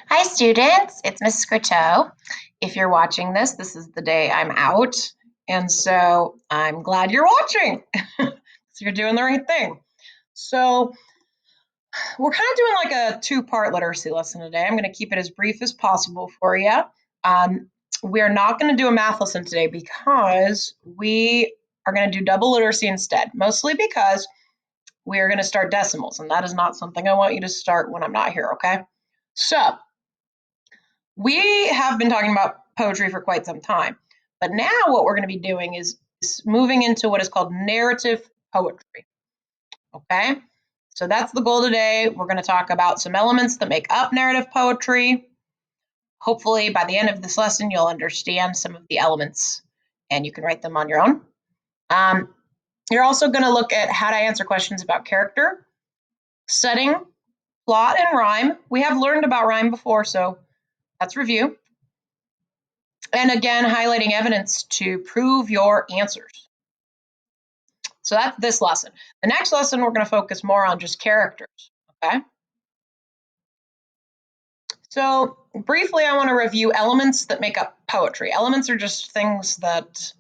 Hi, students. It's Miss Scritto. If you're watching this, this is the day I'm out. And so I'm glad you're watching. So you're doing the right thing. So we're kind of doing like a two-part literacy lesson today. I'm going to keep it as brief as possible for you. We're not going to do a math lesson today because we are going to do double literacy instead, mostly because we are going to start decimals, and that is not something I want you to start when I'm not here, okay? So we have been talking about poetry for quite some time, but now what we're going to be doing is moving into what is called narrative poetry. Okay, so that's the goal today. We're going to talk about some elements that make up narrative poetry. Hopefully, by the end of this lesson, you'll understand some of the elements and you can write them on your own. You're also going to look at how to answer questions about character, setting, plot, and rhyme. We have learned about rhyme before, so that's review. And again, highlighting evidence to prove your answers. So that's this lesson. The next lesson, we're going to focus more on just characters, okay? So briefly, I want to review elements that make up poetry. Elements are just things that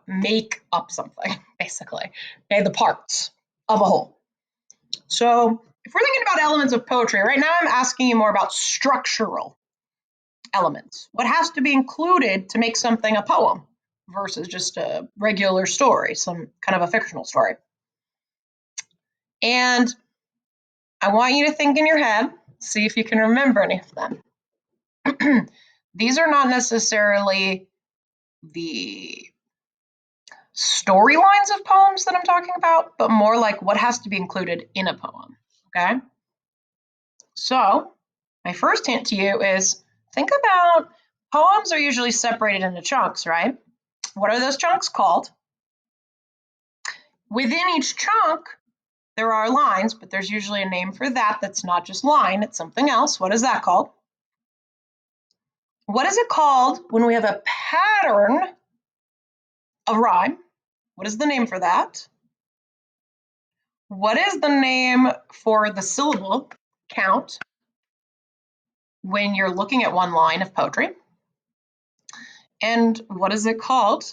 make up something, basically, okay, the parts of a whole. So if we're thinking about elements of poetry, right now I'm asking you more about structural elements. What has to be included to make something a poem versus just a regular story, some kind of a fictional story. And I want you to think in your head, see if you can remember any of them. These are not necessarily the storylines of poems that I'm talking about, but more like what has to be included in a poem, okay? So my first hint to you is think about poems are usually separated into chunks, right? What are those chunks called? Within each chunk, there are lines, but there's usually a name for that that's not just line, it's something else. What is that called? What is it called when we have a pattern of rhyme? What is the name for that? What is the name for the syllable count when you're looking at one line of poetry? And what is it called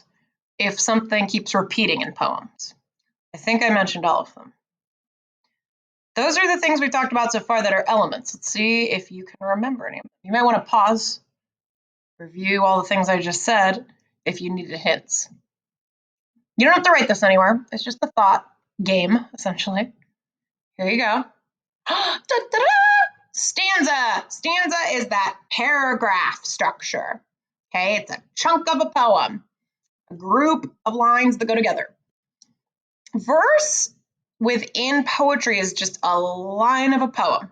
if something keeps repeating in poems? I think I mentioned all of them. Those are the things we've talked about so far that are elements. Let's see if you can remember any of them. You might want to pause, review all the things I just said if you needed hints. You don't have to write this anywhere. It's just a thought game, essentially. Here you go. Stanza. Stanza is that paragraph structure. Okay, it's a chunk of a poem, a group of lines that go together. Verse within poetry is just a line of a poem.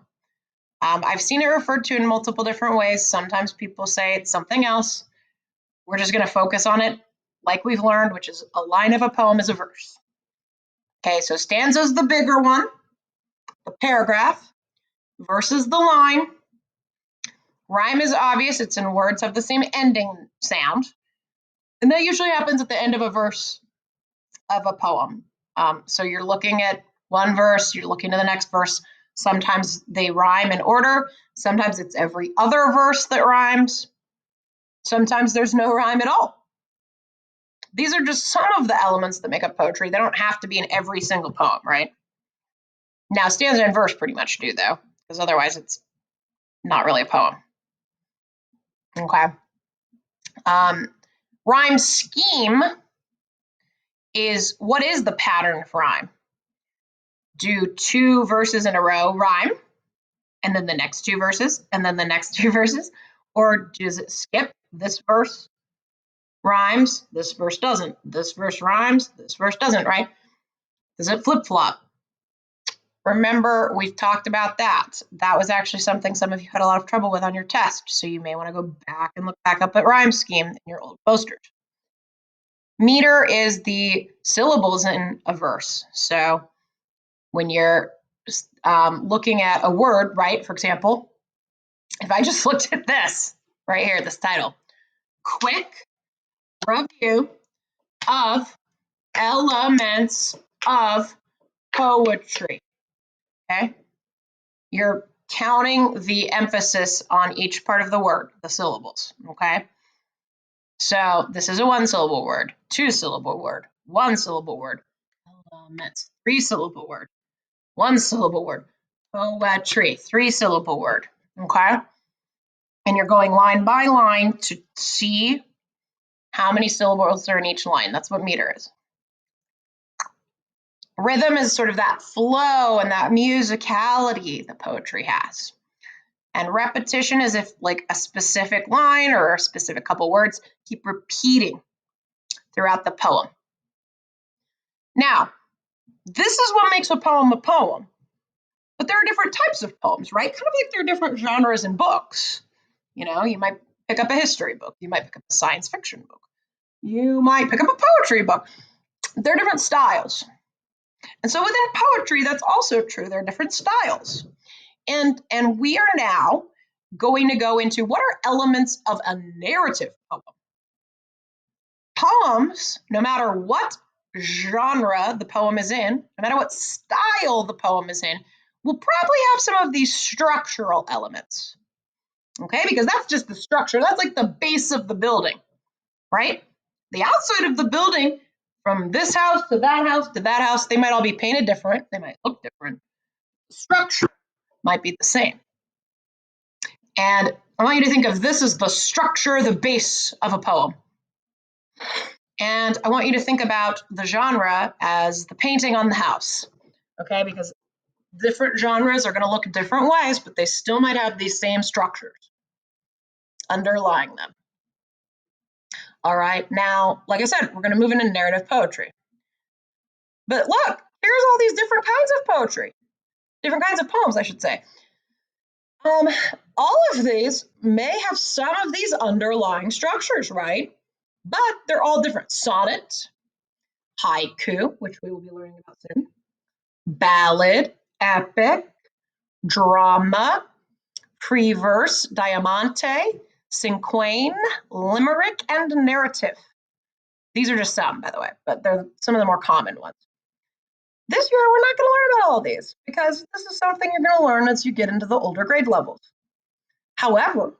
I've seen it referred to in multiple different ways. Sometimes people say it's something else. We're just going to focus on it like we've learned, which is a line of a poem is a verse. Okay, so stanza is the bigger one, the paragraph, verse is the line. Rhyme is obvious, it's in words have the same ending sound. And that usually happens at the end of a verse of a poem. So you're looking at one verse, you're looking to the next verse. Sometimes they rhyme in order. Sometimes it's every other verse that rhymes. Sometimes there's no rhyme at all. These are just some of the elements that make up poetry. They don't have to be in every single poem, right? Now, stanza and verse pretty much do, though, because otherwise it's not really a poem. Okay. Rhyme scheme is what is the pattern of rhyme? Do two verses in a row rhyme, and then the next two verses, and then the next two verses? Or does it skip? This verse rhymes, this verse doesn't. This verse rhymes, this verse doesn't, right? Does it flip-flop? Remember, we've talked about that. That was actually something some of you had a lot of trouble with on your test, so you may want to go back and look back up at rhyme scheme in your old posters. Meter is the syllables in a verse. So when you're looking at a word, right, for example, if I just looked at this right here, this title, quick review of elements of poetry, okay? You're counting the emphasis on each part of the word, the syllables, okay? So this is a 1-syllable word, 2-syllable word, 1-syllable word, elements, 3-syllable word, 1-syllable word, poetry, 3-syllable word, okay? And you're going line by line to see how many syllables are in each line. That's what meter is. Rhythm is sort of that flow and that musicality that poetry has. And repetition is if like a specific line or a specific couple words keep repeating throughout the poem. Now, this is what makes a poem, but there are different types of poems, right? Kind of like there are different genres in books. You know, you might pick up a history book, you might pick up a science fiction book, you might pick up a poetry book. There are different styles. And so within poetry, that's also true. There are different styles. And we are now going to go into what are elements of a narrative poem. Poems, no matter what genre the poem is in, no matter what style the poem is in, will probably have some of these structural elements. Okay, because that's just the structure. That's like the base of the building, right? The outside of the building, from this house to that house to that house, they might all be painted different. They might look different. The structure might be the same. And I want you to think of this as the structure, the base of a poem. And I want you to think about the genre as the painting on the house, okay? Because different genres are going to look different ways, but they still might have these same structures underlying them. All right, now, like I said, we're going to move into narrative poetry. But look, here's all these different kinds of poetry, different kinds of poems, I should say. All of these may have some of these underlying structures, right? But they're all different. Sonnet, haiku, which we will be learning about soon, ballad, epic, drama, pre-verse, diamante, cinquain, limerick, and narrative. These are just some, by the way, but they're some of the more common ones. This year, we're not going to learn about all these because this is something you're going to learn as you get into the older grade levels. However,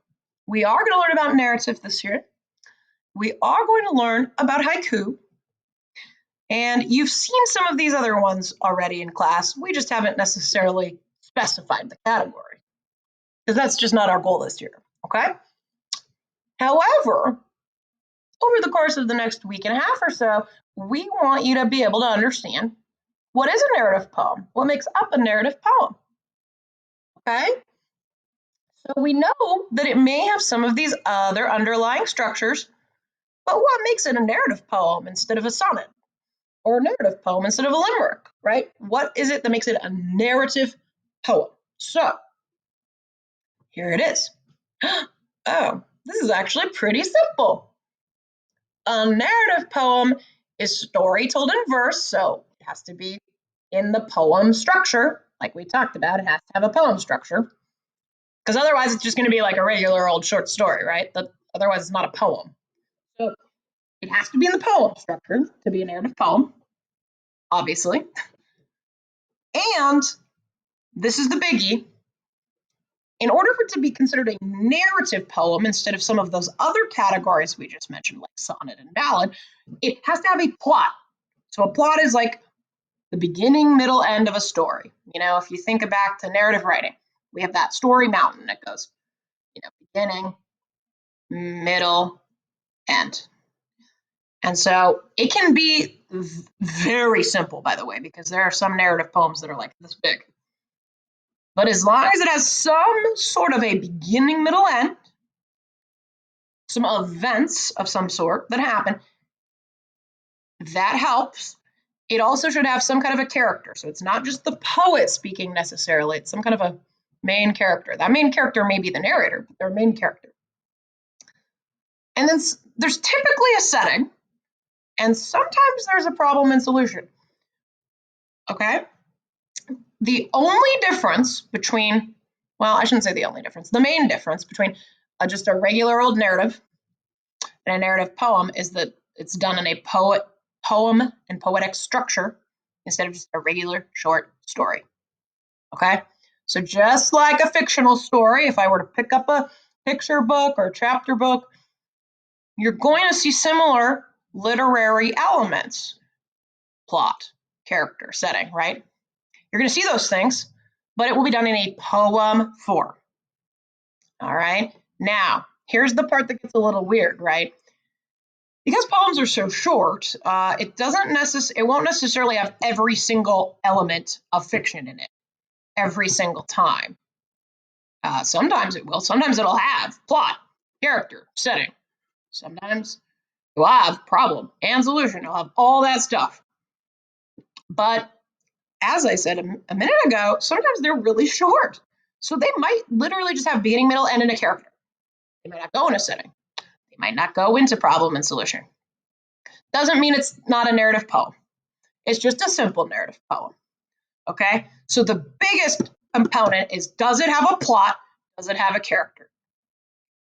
we are going to learn about narrative this year. We are going to learn about haiku. And you've seen some of these other ones already in class. We just haven't necessarily specified the category because that's just not our goal this year, okay? However, over the course of the next week and a half or so, we want you to be able to understand what is a narrative poem, what makes up a narrative poem, okay? So we know that it may have some of these other underlying structures, but what makes it a narrative poem instead of a sonnet? Or a narrative poem instead of a limerick, right? What is it that makes it a narrative poem? So here it is. Oh, this is actually pretty simple. A narrative poem is story told in verse, so it has to be in the poem structure, like we talked about. It has to have a poem structure, because otherwise it's just going to be like a regular old short story, right? Otherwise it's not a poem. So it has to be in the poem structure to be a narrative poem, obviously. And this is the biggie. In order for it to be considered a narrative poem instead of some of those other categories we just mentioned, like sonnet and ballad, it has to have a plot. So a plot is like the beginning, middle, end of a story. You know, if you think back to narrative writing, we have that story mountain that goes, you know, beginning, middle, end. And so it can be very simple, by the way, because there are some narrative poems that are like this big. But as long as it has some sort of a beginning, middle, end, some events of some sort that happen, that helps. It also should have some kind of a character. So it's not just the poet speaking necessarily, it's some kind of a main character. That main character may be the narrator, but they're a main character. And then there's typically a setting, and sometimes there's a problem and solution. Okay? The only difference between, well, I shouldn't say the only difference, the main difference between just a regular old narrative and a narrative poem is that it's done in a poem and poetic structure instead of just a regular short story. Okay? So just like a fictional story, if I were to pick up a picture book or a chapter book, you're going to see similar literary elements, plot, character, setting, right? You're going to see those things, but it will be done in a poem form. All right. Now, here's the part that gets a little weird, right? Because poems are so short, it won't necessarily have every single element of fiction in it every single time. Sometimes it will. Sometimes it'll have plot, character, setting. Sometimes it will have problem and solution. It'll have all that stuff. But as I said a minute ago, sometimes they're really short. So they might literally just have beginning, middle, end, and a character. They might not go in a setting. They might not go into problem and solution. Doesn't mean it's not a narrative poem. It's just a simple narrative poem. Okay? So the biggest component is, does it have a plot? Does it have a character?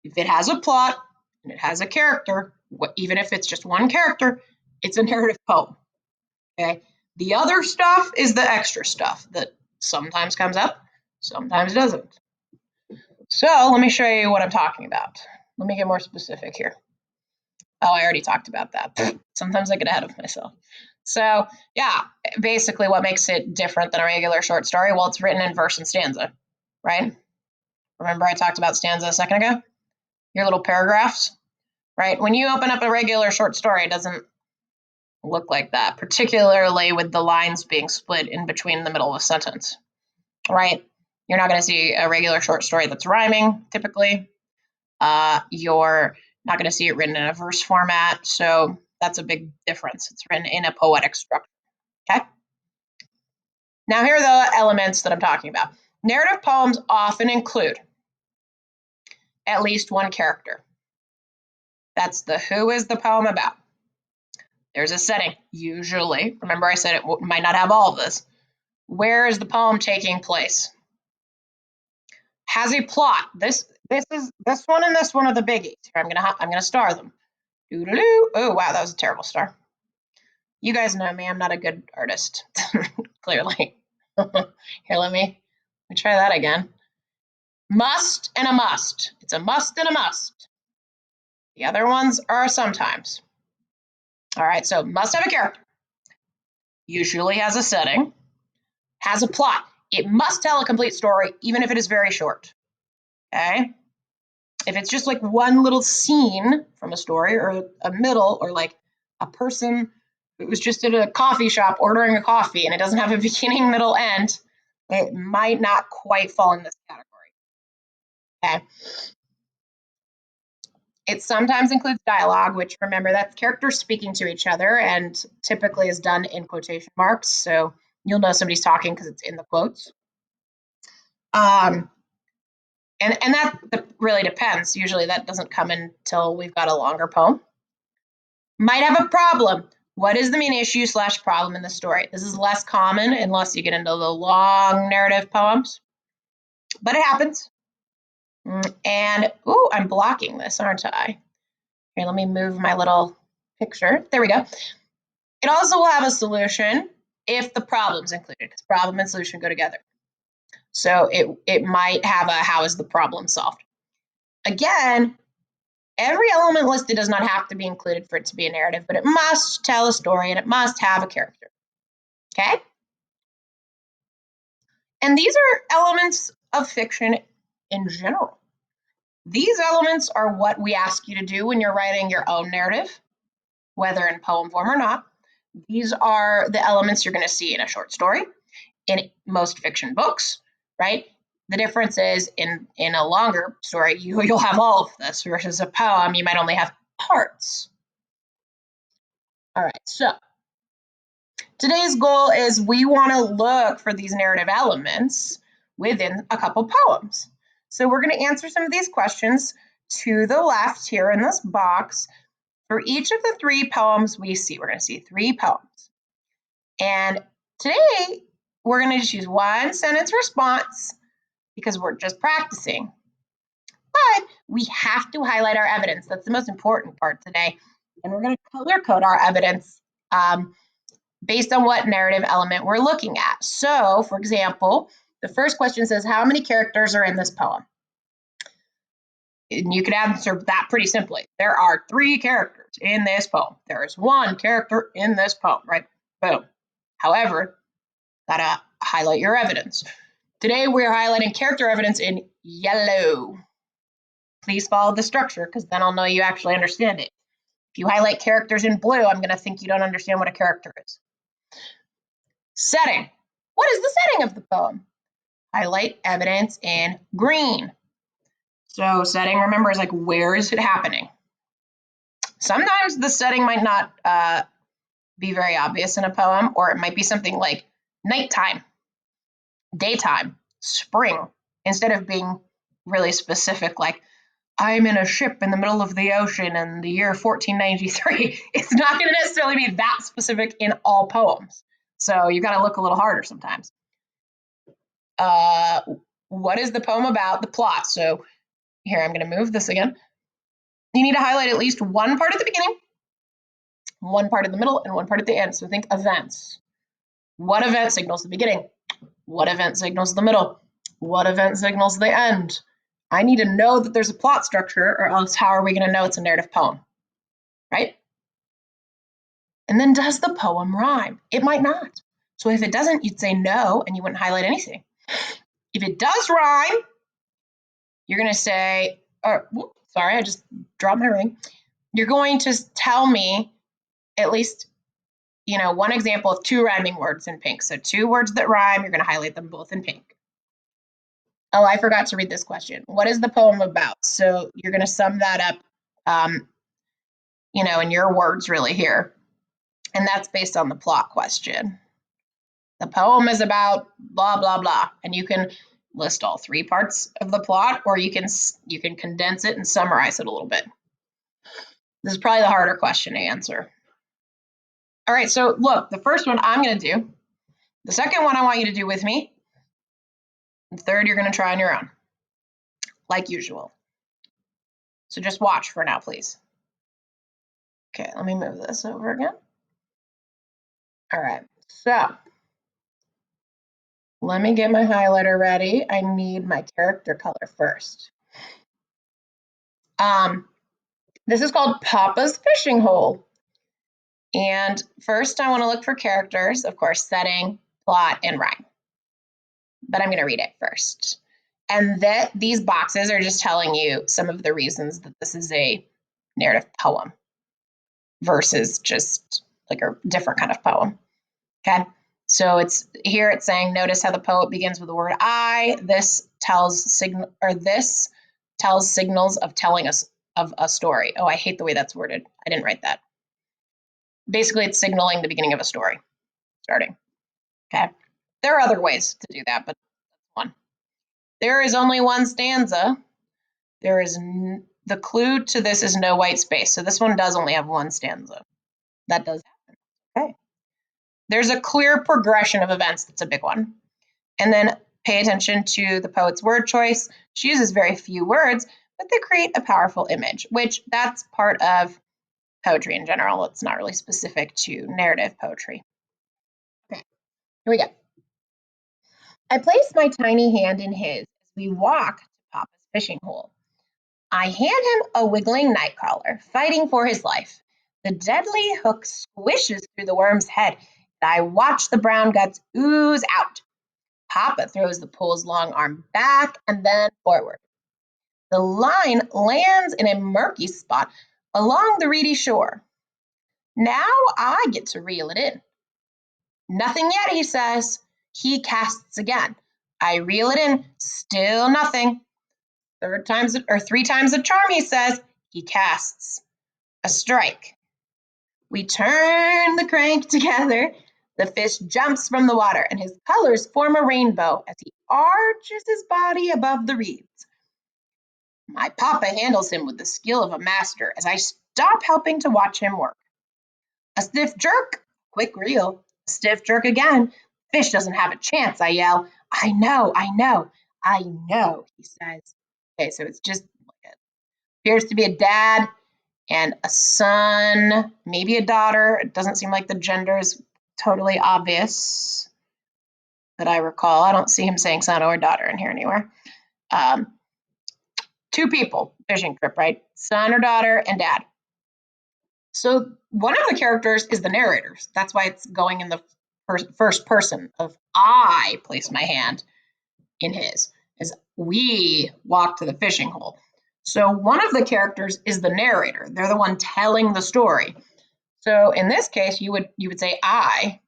If it has a plot and it has a character, even if it's just one character, it's a narrative poem. Okay? The other stuff is the extra stuff that sometimes comes up, sometimes doesn't. So let me show you what I'm talking about. Let me get more specific here. Oh, I already talked about that. Sometimes I get ahead of myself. So yeah, basically what makes it different than a regular short story? Well, it's written in verse and stanza, right? Remember I talked about stanza a second ago? Your little paragraphs, right? When you open up a regular short story, it doesn't look like that, particularly with the lines being split in between the middle of a sentence, right? You're not going to see a regular short story that's rhyming, typically. You're not going to see it written in a verse format, so that's a big difference. It's written in a poetic structure, okay? Now here are the elements that I'm talking about. Narrative poems often include at least one character. That's the who is the poem about. There's a setting, usually. Remember I said it might not have all of this. Where is the poem taking place? Has a plot. This one and this one are the biggies. Here, I'm gonna star them. Doo-doo-doo. Oh wow, that was a terrible star. You guys know me, I'm not a good artist, clearly. Here, let me try that again. Must and a must. It's a must and a must. The other ones are sometimes. All right, so must have a character. Usually has a setting. Has a plot. It must tell a complete story, even if it is very short. Okay? If it's just like one little scene from a story, or a middle, or like a person who was just at a coffee shop ordering a coffee and it doesn't have a beginning, middle, end, it might not quite fall in this category. Okay. It sometimes includes dialogue, which, remember, that's characters speaking to each other and typically is done in quotation marks. So you'll know somebody's talking because it's in the quotes. And that really depends. Usually that doesn't come until we've got a longer poem. Might have a problem. What is the main issue / problem in the story? This is less common unless you get into the long narrative poems, but it happens. And, ooh, I'm blocking this, aren't I? Here, let me move my little picture. There we go. It also will have a solution if the problem's included, because problem and solution go together. So it might have a how is the problem solved. Again, every element listed does not have to be included for it to be a narrative, but it must tell a story and it must have a character. Okay? And these are elements of fiction in general. These elements are what we ask you to do when you're writing your own narrative, whether in poem form or not. These are the elements you're going to see in a short story, in most fiction books, right? The difference is in a longer story, you'll have all of this, versus a poem, you might only have parts. All right, so today's goal is we want to look for these narrative elements within a couple poems. So we're going to answer some of these questions to the left here in this box. For each of the 3 poems we see, we're going to see 3 poems. And today, we're going to just use 1 sentence response because we're just practicing. But we have to highlight our evidence. That's the most important part today. And we're going to color code our evidence based on what narrative element we're looking at. So, for example, The first question says, how many characters are in this poem? And you can answer that pretty simply. There are 3 characters in this poem. There is 1 character in this poem, right? Boom. However, gotta highlight your evidence. Today we're highlighting character evidence in yellow. Please follow the structure because then I'll know you actually understand it. If you highlight characters in blue, I'm going to think you don't understand what a character is. Setting. What is the setting of the poem? Highlight evidence in green. So setting, remember, is like, where is it happening? Sometimes the setting might not be very obvious in a poem, or it might be something like nighttime, daytime, spring, instead of being really specific, like, I'm in a ship in the middle of the ocean in the year 1493. It's not going to necessarily be that specific in all poems. So you got to look a little harder sometimes. What is the poem about? The plot. So here, I'm going to move this again. You need to highlight at least one part at the beginning, one part in the middle, and one part at the end. So think events. What event signals the beginning? What event signals the middle? What event signals the end? I need to know that there's a plot structure, or else how are we going to know it's a narrative poem, right? And then does the poem rhyme? It might not. So if it doesn't, you'd say no, and you wouldn't highlight anything. If it does rhyme, you're going to say, sorry, I just dropped my ring. You're going to tell me at least, one example of 2 rhyming words in pink. So 2 words that rhyme, you're going to highlight them both in pink. Oh, I forgot to read this question. What is the poem about? So you're going to sum that up, in your words really here. And that's based on the plot question. The poem is about blah, blah, blah. And you can list all 3 parts of the plot, or you can condense it and summarize it a little bit. This is probably the harder question to answer. All right, so look, the first one I'm going to do. The second one I want you to do with me. The third you're going to try on your own, like usual. So just watch for now, please. Okay, let me move this over again. All right, so let me get my highlighter ready. I need my character color first. This is called Papa's Fishing Hole. And first I want to look for characters, of course, setting, plot, and rhyme. But I'm going to read it first. And these boxes are just telling you some of the reasons that this is a narrative poem versus just like a different kind of poem. Okay, so it's saying, notice how the poet begins with the word I. This tells signals of telling us of a story. Oh, I hate the way that's worded. I didn't write that. Basically, it's signaling the beginning of a story, starting. Okay, there are other ways to do that, but that's one. There is only one stanza. The clue to this is no white space. So this one does only have one stanza. That does happen. Okay. There's a clear progression of events. That's a big one. And then pay attention to the poet's word choice. She uses very few words, but they create a powerful image, which that's part of poetry in general. It's not really specific to narrative poetry. Okay, here we go. I place my tiny hand in his as we walk to Papa's fishing hole. I hand him a wiggling nightcrawler, fighting for his life. The deadly hook squishes through the worm's head, and I watch the brown guts ooze out. Papa throws the pole's long arm back and then forward. The line lands in a murky spot along the reedy shore. Now I get to reel it in. Nothing yet, he says. He casts again. I reel it in, still nothing. 3 times the charm, he says. He casts. A strike. We turn the crank together. The fish jumps from the water, and his colors form a rainbow as he arches his body above the reeds. My papa handles him with the skill of a master as I stop helping to watch him work. A stiff jerk, quick reel, a stiff jerk again. Fish doesn't have a chance, I yell. I know, he says. Okay, so it's just appears to be a dad and a son, maybe a daughter. It doesn't seem like the gender is totally obvious. that I recall. I don't see him saying son or daughter in here anywhere. Two people, fishing trip, right? Son or daughter and dad. So one of the characters is the narrator. That's why it's going in the first person of I place my hand in his, as we walk to the fishing hole. So one of the characters is the narrator. They're the one telling the story. So in this case, you would say I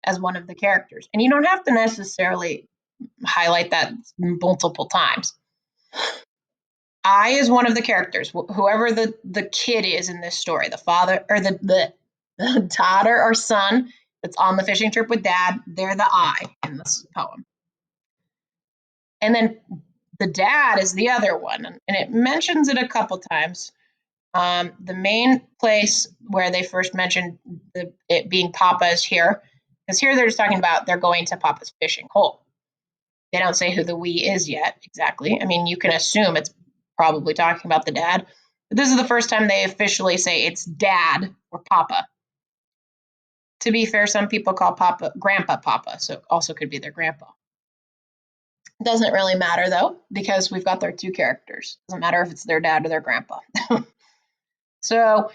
as one of the characters. And you don't have to necessarily highlight that multiple times. I is one of the characters, whoever the kid is in this story, the father or the daughter or son that's on the fishing trip with dad, they're the I in this poem. And then the dad is the other one, and it mentions it a couple times. The main place where they first mentioned it being Papa is here, because here they're just talking about they're going to Papa's fishing hole. They don't say who the we is yet exactly. I mean, you can assume it's probably talking about the dad, but this is the first time they officially say it's dad or Papa. To be fair, some people call Grandpa Papa, so it also could be their grandpa. It doesn't really matter though, because we've got their two characters. Doesn't matter if it's their dad or their grandpa. So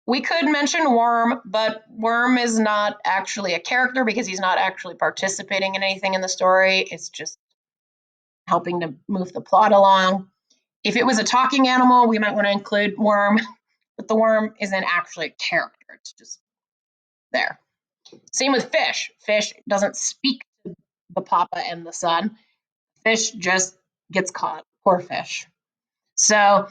we could mention Worm, but Worm is not actually a character because he's not actually participating in anything in the story. It's just helping to move the plot along. If it was a talking animal, we might want to include Worm, but the worm isn't actually a character. It's just there. Same with fish. Fish doesn't speak to the papa and the son. Fish just gets caught. Poor fish. So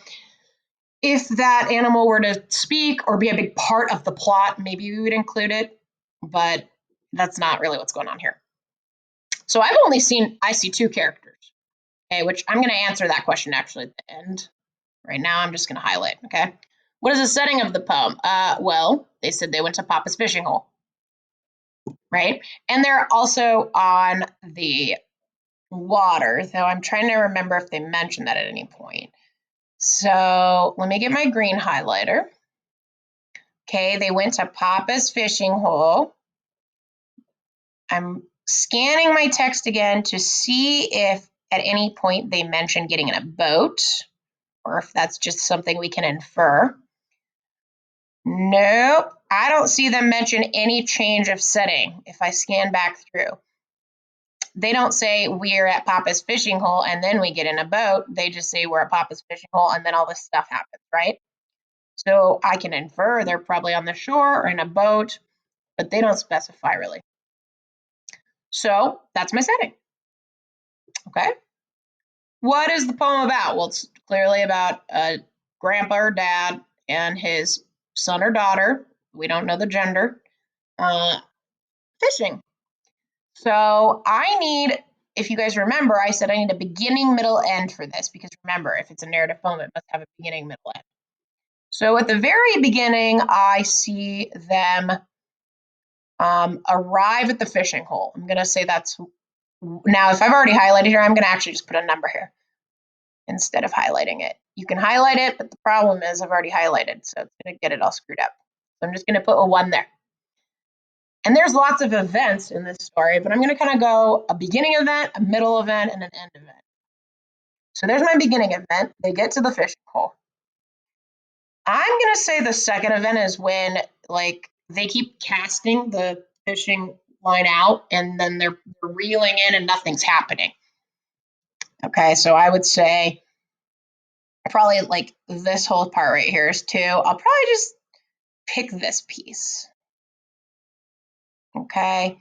if that animal were to speak or be a big part of the plot, maybe we would include it, but that's not really what's going on here. So I see two characters, okay, which I'm going to answer that question actually at the end. Right now, I'm just going to highlight, okay? What is the setting of the poem? Well, they said they went to Papa's fishing hole, right? And they're also on the water, though I'm trying to remember if they mentioned that at any point. So let me get my green highlighter. Okay, they went to Papa's fishing hole. I'm scanning my text again to see if at any point they mentioned getting in a boat or if that's just something we can infer. Nope, I don't see them mention any change of setting if I scan back through. They don't say we're at Papa's fishing hole and then we get in a boat. They just say we're at Papa's fishing hole and then all this stuff happens, right? So I can infer they're probably on the shore or in a boat, but they don't specify really. So that's my setting, okay? What is the poem about? Well, it's clearly about a grandpa or dad and his son or daughter. We don't know the gender. Fishing. So I need, if you guys remember, I said I need a beginning, middle, end for this, because remember, if it's a narrative poem, it must have a beginning, middle, end. So at the very beginning, I see them arrive at the fishing hole. I'm going to say that's, now if I've already highlighted here, I'm going to actually just put a number here instead of highlighting it. You can highlight it, but the problem is I've already highlighted, so it's going to get it all screwed up. So I'm just going to put a 1 there. And there's lots of events in this story, but I'm going to kind of go a beginning event, a middle event, and an end event. So there's my beginning event. They get to the fishing hole. I'm going to say the second event is when, like, they keep casting the fishing line out and then they're reeling in and nothing's happening. Okay, so I would say probably like this whole part right here is 2. I'll probably just pick this piece. Okay,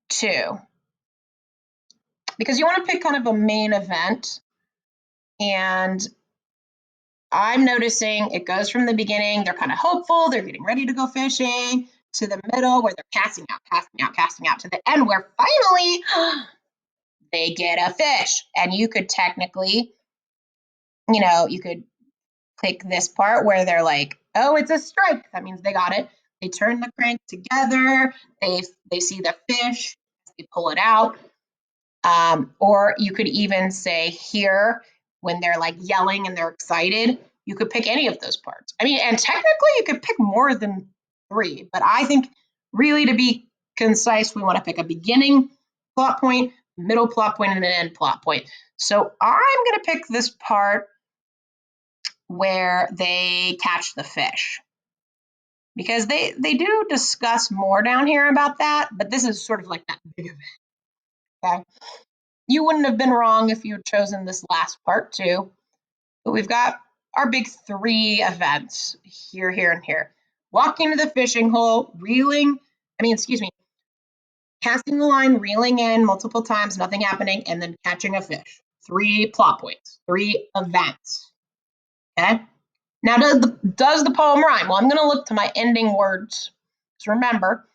2. Because you want to pick kind of a main event. And I'm noticing it goes from the beginning, they're kind of hopeful, they're getting ready to go fishing, to the middle where they're casting out, to the end where finally they get a fish. And you could technically, you could click this part where they're like, oh, it's a strike. That means they got it. They turn the crank together, they see the fish, they pull it out. Or you could even say here, when they're like yelling and they're excited, you could pick any of those parts. I mean, and technically you could pick more than 3, but I think really to be concise, we want to pick a beginning, plot point, middle plot point, and an end plot point. So I'm going to pick this part where they catch the fish, because they do discuss more down here about that, but this is sort of like that big event. Okay, you wouldn't have been wrong if you had chosen this last part too, but we've got our big 3 events here, here, and here. Walking to the fishing hole, casting the line, reeling in multiple times, nothing happening, and then catching a fish. 3 plot points, 3 events. Okay. Now, does the poem rhyme? Well, I'm going to look to my ending words. So remember,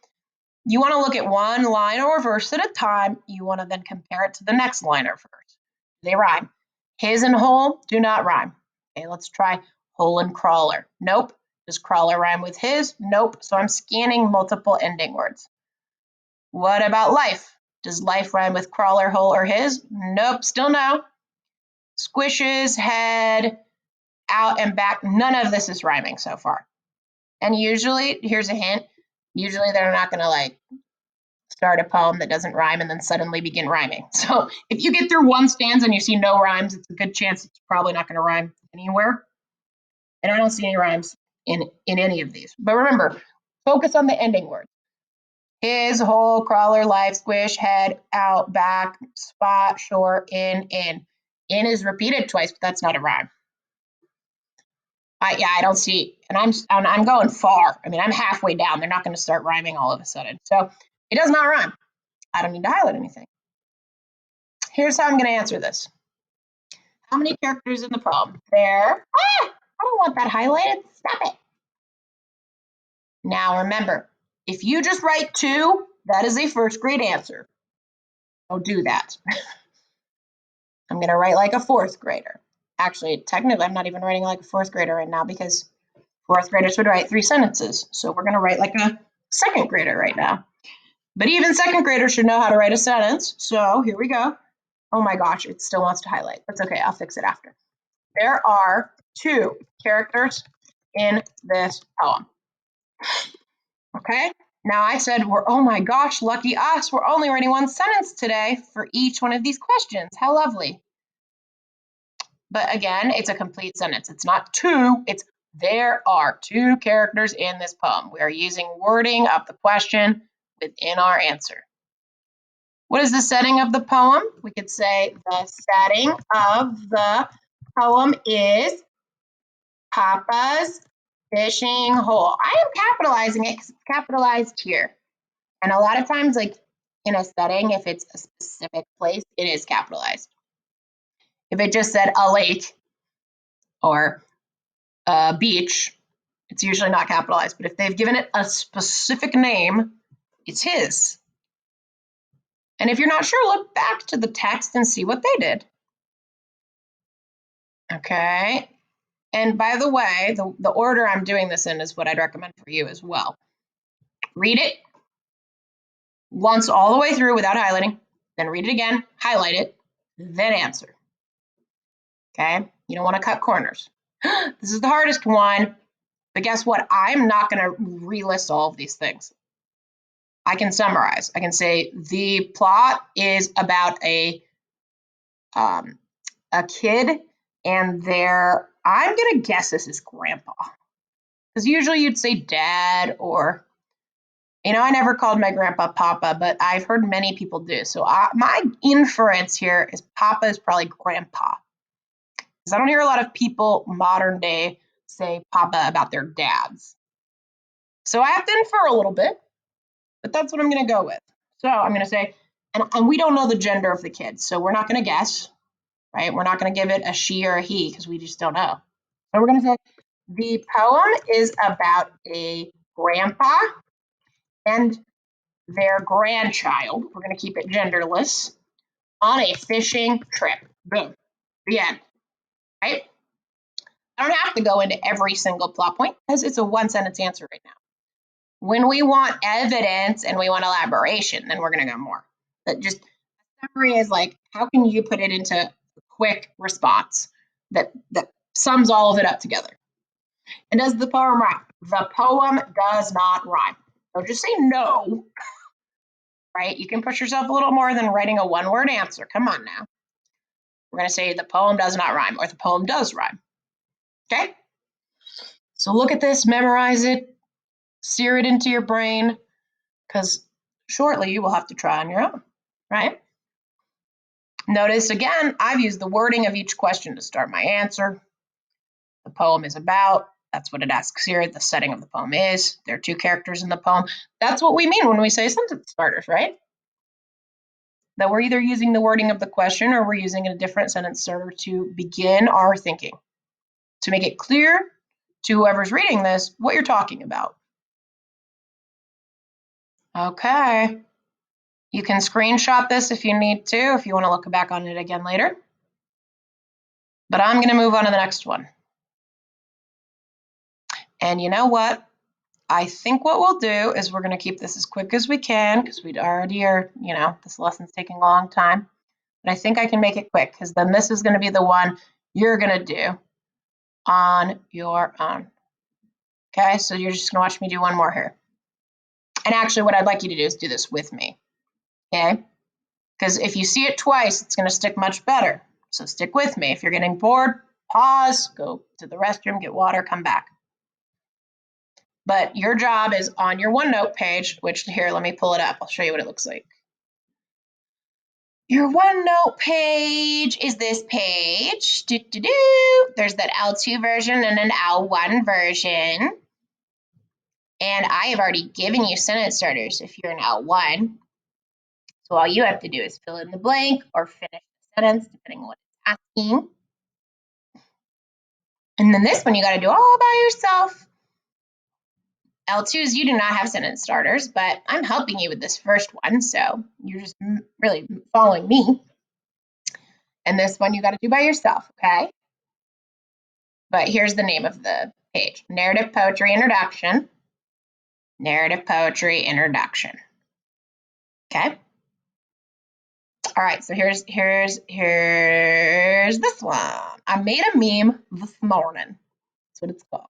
you want to look at one line or verse at a time. You want to then compare it to the next line or verse. They rhyme. His and whole do not rhyme. Okay, let's try hole and crawler. Nope. Does crawler rhyme with his? Nope. So I'm scanning multiple ending words. What about life? Does life rhyme with crawler, hole, or his? Nope. Still no. Squishes, head, out and back. None of this is rhyming so far. And usually, here's a hint, usually they're not going to like start a poem that doesn't rhyme and then suddenly begin rhyming. So if you get through one stanza and you see no rhymes, it's a good chance it's probably not going to rhyme anywhere. And I don't see any rhymes in any of these. But remember, focus on the ending words. His, whole, crawler, life, squish, head, out, back, spot, shore, in, in. In is repeated twice, but that's not a rhyme. I don't see, and I'm going far. I mean, I'm halfway down. They're not going to start rhyming all of a sudden. So it does not rhyme. I don't need to highlight anything. Here's how I'm going to answer this. How many characters in the poem? There. I don't want that highlighted. Stop it. Now remember, if you just write 2, that is a first grade answer. Don't do that. I'm going to write like a 4th grader. Actually, technically, I'm not even writing like a 4th grader right now, because 4th graders would write 3 sentences. So we're going to write like a 2nd grader right now. But even 2nd graders should know how to write a sentence. So here we go. Oh my gosh, it still wants to highlight. That's okay, I'll fix it after. There are 2 characters in this poem. Okay, now I said oh my gosh, lucky us, we're only writing 1 sentence today for each one of these questions. How lovely. But again, it's a complete sentence. It's not 2, it's there are 2 characters in this poem. We are using wording of the question within our answer. What is the setting of the poem? We could say the setting of the poem is Papa's fishing hole. I am capitalizing it because it's capitalized here. And a lot of times, like in a setting, if it's a specific place, it is capitalized. If it just said a lake or a beach, it's usually not capitalized. But if they've given it a specific name, it's his. And if you're not sure, look back to the text and see what they did. Okay. And by the way, the order I'm doing this in is what I'd recommend for you as well. Read it once all the way through without highlighting, then read it again, highlight it, then answer. Okay? You don't want to cut corners. This is the hardest one, but guess what? I'm not going to relist all of these things. I can summarize. I can say the plot is about a kid and I'm going to guess this is grandpa. Because usually you'd say dad or, I never called my grandpa Papa, but I've heard many people do. So my inference here is Papa is probably grandpa. Because I don't hear a lot of people modern day say Papa about their dads. So I have to infer a little bit, but that's what I'm going to go with. So I'm going to say, and we don't know the gender of the kid, so we're not going to guess, right? We're not going to give it a she or a he because we just don't know. So we're going to say, the poem is about a grandpa and their grandchild, we're going to keep it genderless, on a fishing trip. Boom. The end. Right? I don't have to go into every single plot point because it's a 1-sentence answer right now. When we want evidence and we want elaboration, then we're going to go more. But just summary is like, how can you put it into a quick response that sums all of it up together? And does the poem rhyme? The poem does not rhyme. So just say no. right? You can push yourself a little more than writing a one-word answer. Come on now. We're going to say the poem does not rhyme or the poem does rhyme. Okay? So look at this, memorize it, sear it into your brain, because shortly you will have to try on your own, right? Notice again, I've used the wording of each question to start my answer. The poem is about, that's what it asks here. The setting of the poem is, there are two characters in the poem. That's what we mean when we say sentence starters, right? That we're either using the wording of the question or we're using a different sentence starter to begin our thinking, to make it clear to whoever's reading this what you're talking about. Okay. You can screenshot this if you need to, if you want to look back on it again later. But I'm going to move on to the next one. And you know what? I think what we'll do is we're going to keep this as quick as we can because we already are, this lesson's taking a long time. But I think I can make it quick because then this is going to be the one you're going to do on your own. Okay, so you're just going to watch me do one more here. And actually, what I'd like you to do is do this with me. Okay? Because if you see it twice, it's going to stick much better. So stick with me. If you're getting bored, pause, go to the restroom, get water, come back. But your job is on your OneNote page, which here, let me pull it up. I'll show you what it looks like. Your OneNote page is this page. There's that L2 version and an L1 version. And I have already given you sentence starters if you're an L1. So all you have to do is fill in the blank or finish the sentence, depending on what it's asking. And then this one you got to do all by yourself. L2s, you do not have sentence starters, but I'm helping you with this first one, so you're just really following me. And this one you got to do by yourself, okay? But here's the name of the page. Narrative Poetry Introduction. Narrative Poetry Introduction. Okay? All right, so here's this one. I made a meme this morning. That's what it's called.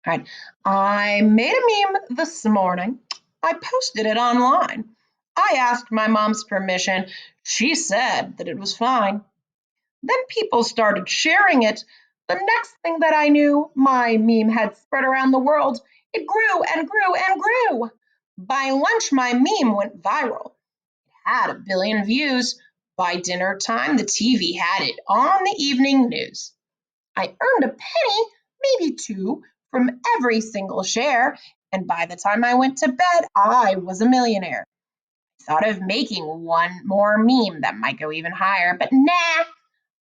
All right, I made a meme this morning. I posted it online. I asked my mom's permission. She said that it was fine. Then people started sharing it. The next thing that I knew, my meme had spread around the world. It grew and grew and grew. By lunch, my meme went viral. It had 1 billion views. By dinner time, the TV had it on the evening news. I earned a penny, maybe two, from every single share. And by the time I went to bed, I was a millionaire. I thought of making one more meme that might go even higher, but nah,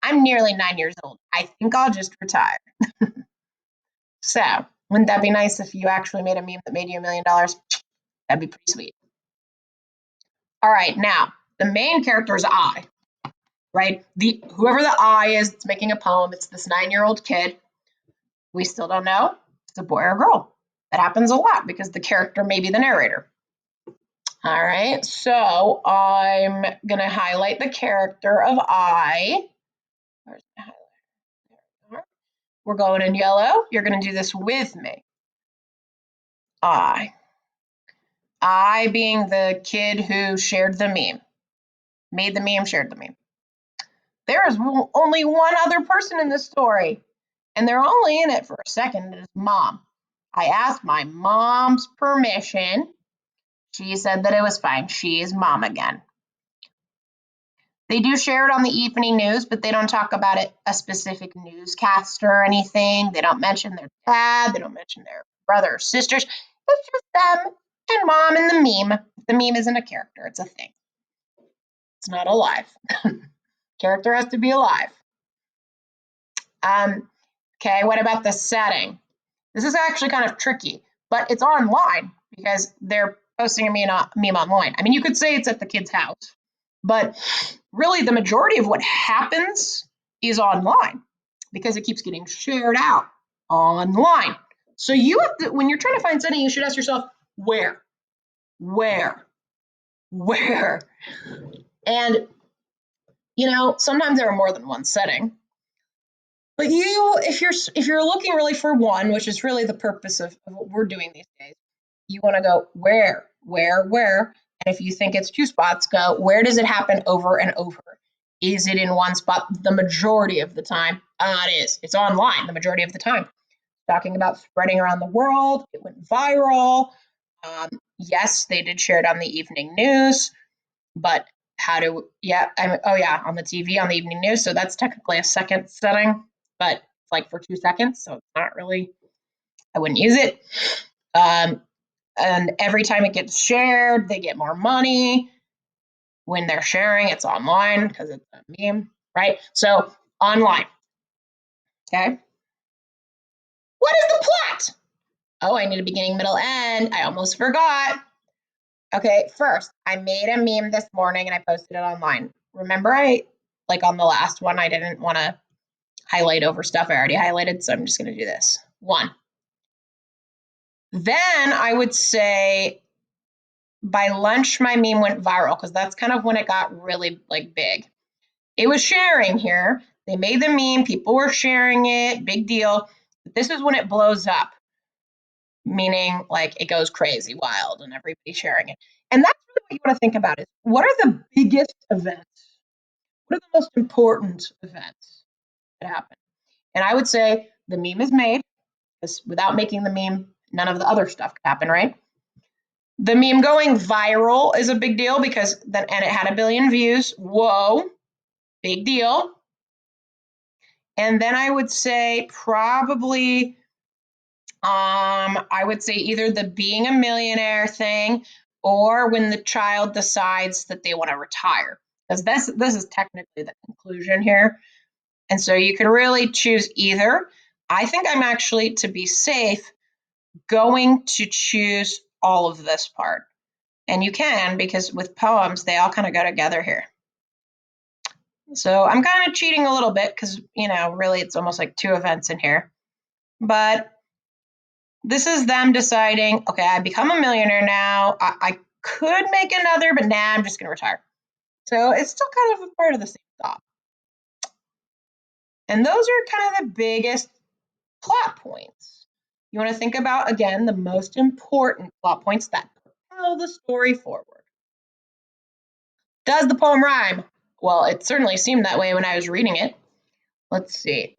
I'm nearly 9 years old. I think I'll just retire. So, wouldn't that be nice if you actually made a meme that made you $1 million? That'd be pretty sweet. All right, now, the main character is I, right? Whoever the I is that's making a poem, it's this 9-year-old kid. We still don't know if it's a boy or a girl. That happens a lot because the character may be the narrator. All right, so I'm going to highlight the character of I. Where's my highlighter? We're going in yellow. You're going to do this with me. I being the kid who shared the meme, made the meme, shared the meme. There is only one other person in this story, and they're only in it for a second. It is Mom. I asked my mom's permission. She said that it was fine. She is Mom again. They do share it on the evening news, but they don't talk about it, a specific newscaster or anything. They don't mention their dad. They don't mention their brother or sisters. It's just them and Mom and the meme. The meme isn't a character. It's a thing. It's not alive. Character has to be alive. Okay, what about the setting? This is actually kind of tricky, but it's online because they're posting a meme online. I mean, you could say it's at the kid's house, but really the majority of what happens is online because it keeps getting shared out online. So you have to, when you're trying to find setting, you should ask yourself, where? And, sometimes there are more than one setting. But if you're looking really for one, which is really the purpose of what we're doing these days, you want to go where, and And if you think it's 2 spots, go, where does it happen over and over? Is it in one spot the majority of the time? It is. It's online the majority of the time. Talking about spreading around the world. It went viral. Yes, they did share it on the evening news, but how do, on the TV, on the evening news. So that's technically a second setting, but it's like for 2 seconds. So it's not really, I wouldn't use it. And every time it gets shared, they get more money. When they're sharing, it's online because it's a meme, right? So online. Okay. What is the plot? Oh, I need a beginning, middle, end. I almost forgot. Okay, first, I made a meme this morning and I posted it online. Remember, like on the last one, I didn't want to highlight over stuff I already highlighted, so I'm just going to do this. 1. Then I would say by lunch, my meme went viral because that's kind of when it got really like big. It was sharing here. They made the meme, people were sharing it, big deal. But this is when it blows up, meaning like it goes crazy wild and everybody's sharing it. And that's really what you want to think about is what are the biggest events? What are the most important events that happen? And I would say the meme is made because without making the meme, none of the other stuff could happen, right? The meme going viral is a big deal because then, and it had 1 billion views. Whoa, big deal. And then I would say probably, I would say either the being a millionaire thing or when the child decides that they want to retire. Because this is technically the conclusion here. And so you can really choose either. I think I'm actually, to be safe, going to choose all of this part. And you can, because with poems, they all kind of go together here. So I'm kind of cheating a little bit because, really it's almost like 2 events in here. But this is them deciding, okay, I become a millionaire now. I could make another, but nah, I'm just going to retire. So it's still kind of a part of the same thought. And those are kind of the biggest plot points. You want to think about, again, the most important plot points that propel the story forward. Does the poem rhyme? Well, it certainly seemed that way when I was reading it. Let's see.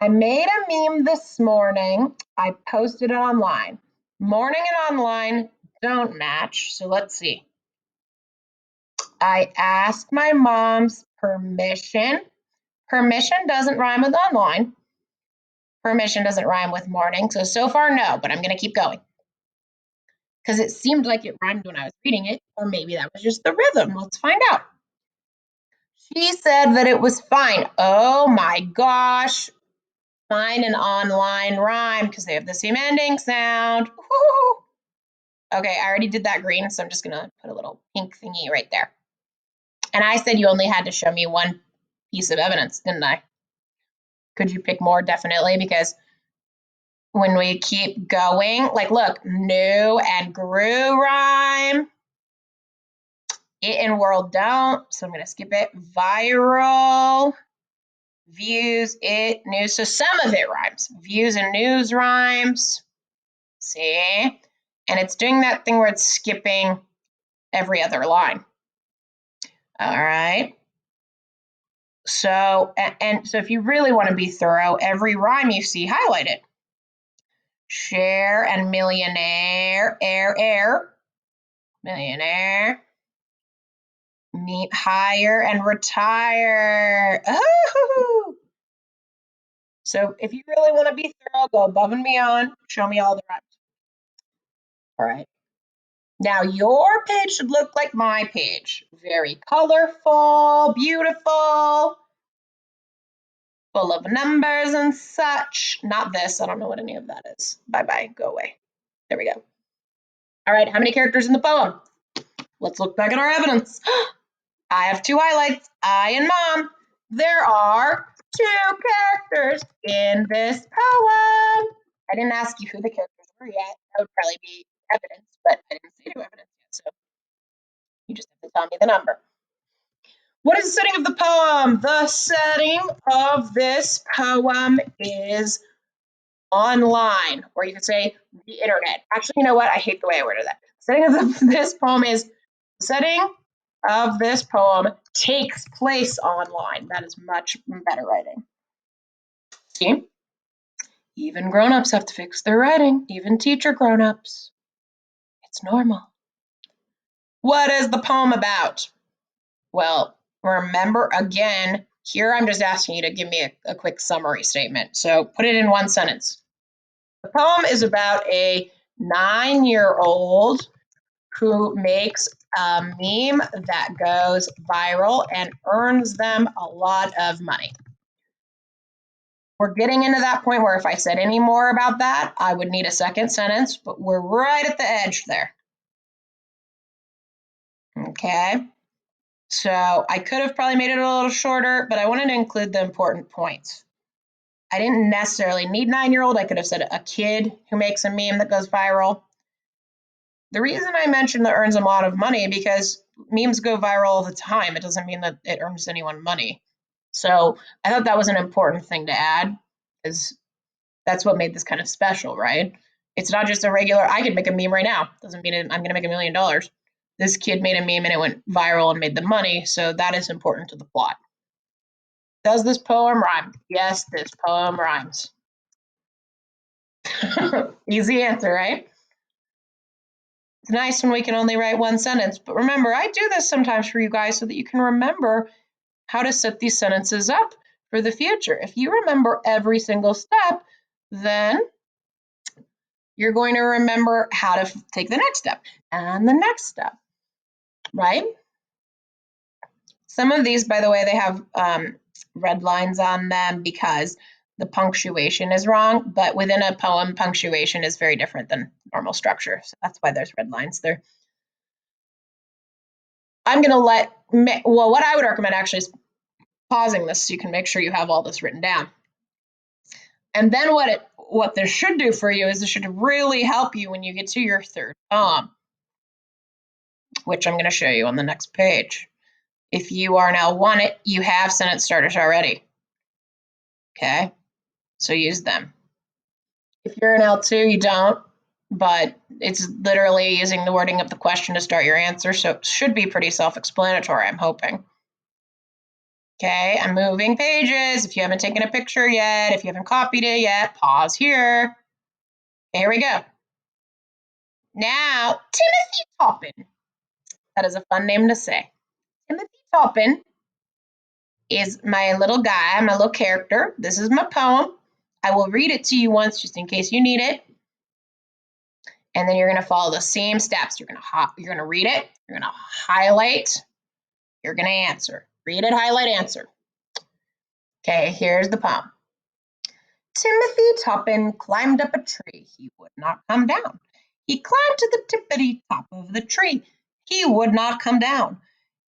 I made a meme this morning. I posted it online. Morning and online don't match, so let's see. I asked my mom's permission. Permission doesn't rhyme with online. Permission doesn't rhyme with morning, so far no, but I'm going to keep going. Because it seemed like it rhymed when I was reading it, or maybe that was just the rhythm. Let's find out. She said that it was fine. Oh my gosh. Fine and online rhyme because they have the same ending sound. Woo-hoo. Okay, I already did that green, so I'm just going to put a little pink thingy right there. And I said you only had to show me one piece of evidence, didn't I? Could you pick more? Definitely, because when we keep going, like look, new and grew rhyme. It and world don't, so I'm going to skip it. Viral, views, it, news. So some of it rhymes. Views and news rhymes. See? And it's doing that thing where it's skipping every other line. All right. So, and so if you really want to be thorough, every rhyme you see, highlight it. Share and millionaire, air, millionaire. Meet, hire, and retire. Oh! So if you really want to be thorough, go above and beyond. Show me all the rhymes. All right. Now your page should look like my page. Very colorful, beautiful, full of numbers and such. Not this. I don't know what any of that is. Bye-bye. Go away. There we go. All right. How many characters in the poem? Let's look back at our evidence. I have 2 highlights. I and Mom. There are 2 characters in this poem. I didn't ask you who the characters were yet. That would probably be evidence, but I didn't say no evidence yet, so you just have to tell me the number. What is the setting of the poem? The setting of this poem is online, or you could say the internet. Actually, you know what? I hate the way I worded that. The setting of this poem is setting of this poem takes place online. That is much better writing. See? Even grown-ups have to fix their writing, even teacher grown-ups. It's normal. What is the poem about? Well, remember again, here I'm just asking you to give me a quick summary statement. So put it in one sentence. The poem is about a 9-year-old who makes a meme that goes viral and earns them a lot of money. We're getting into that point where if I said any more about that, I would need a second sentence, but we're right at the edge there. Okay, so I could have probably made it a little shorter, but I wanted to include the important points. I didn't necessarily need 9-year-old. I could have said a kid who makes a meme that goes viral. The reason I mentioned that earns them a lot of money because memes go viral all the time. It doesn't mean that it earns anyone money. So I thought that was an important thing to add, because that's what made this kind of special, right? It's not just a regular, I could make a meme right now. Doesn't mean I'm going to make $1 million. This kid made a meme and it went viral and made the money. So that is important to the plot. Does this poem rhyme? Yes, this poem rhymes. Easy answer, right? It's nice when we can only write one sentence, but remember, I do this sometimes for you guys so that you can remember how to set these sentences up for the future. If you remember every single step, then you're going to remember how to take the next step and the next step, right? Some of these, by the way, they have red lines on them because the punctuation is wrong, but within a poem, punctuation is very different than normal structure. So that's why there's red lines there. I'm going to well, what I would recommend actually is pausing this so you can make sure you have all this written down. And then what this should do for you is it should really help you when you get to your third poem, which I'm going to show you on the next page. If you are an L1, you have sentence starters already. Okay, so use them. If you're an L2, you don't, but it's literally using the wording of the question to start your answer, so it should be pretty self-explanatory, I'm hoping. Okay, I'm moving pages. If you haven't taken a picture yet, if you haven't copied it yet, pause here. Here we go. Now, Timothy Toppin. That is a fun name to say. Timothy Toppin is my little guy, my little character. This is my poem. I will read it to you once just in case you need it. And then you're going to follow the same steps. You're going to read it. You're going to highlight. You're going to answer. Read it, highlight, answer. Okay, here's the poem. Timothy Toppin climbed up a tree. He would not come down. He climbed to the tippity top of the tree. He would not come down.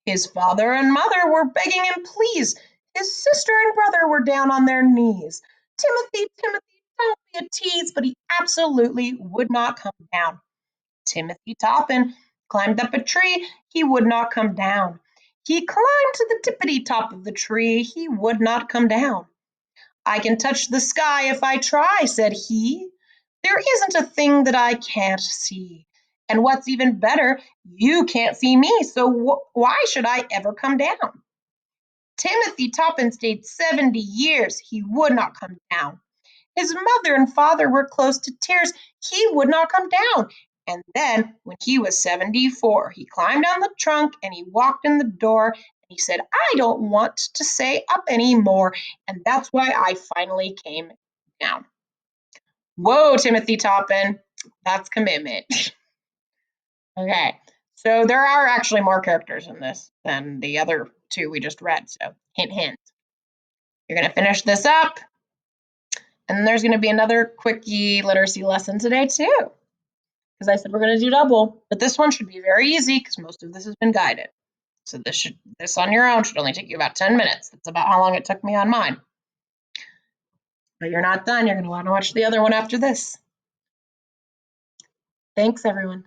His father and mother were begging him, please. His sister and brother were down on their knees. Timothy, Timothy, don't be a tease, but he absolutely would not come down. Timothy Toppin climbed up a tree. He would not come down. He climbed to the tippity top of the tree. He would not come down. I can touch the sky if I try, said he. There isn't a thing that I can't see. And what's even better, you can't see me, so why should I ever come down? Timothy Toppin stayed 70 years. He would not come down. His mother and father were close to tears. He would not come down. And then, when he was 74, he climbed on the trunk and he walked in the door. And he said, I don't want to stay up anymore. And that's why I finally came down. Whoa, Timothy Toppin. That's commitment. Okay, so there are actually more characters in this than the other two we just read. So hint, hint. You're going to finish this up. And there's going to be another quickie literacy lesson today too, because I said we're going to do double, but this one should be very easy because most of this has been guided. So this on your own should only take you about 10 minutes. That's about how long it took me on mine. But you're not done. You're going to want to watch the other one after this. Thanks, everyone.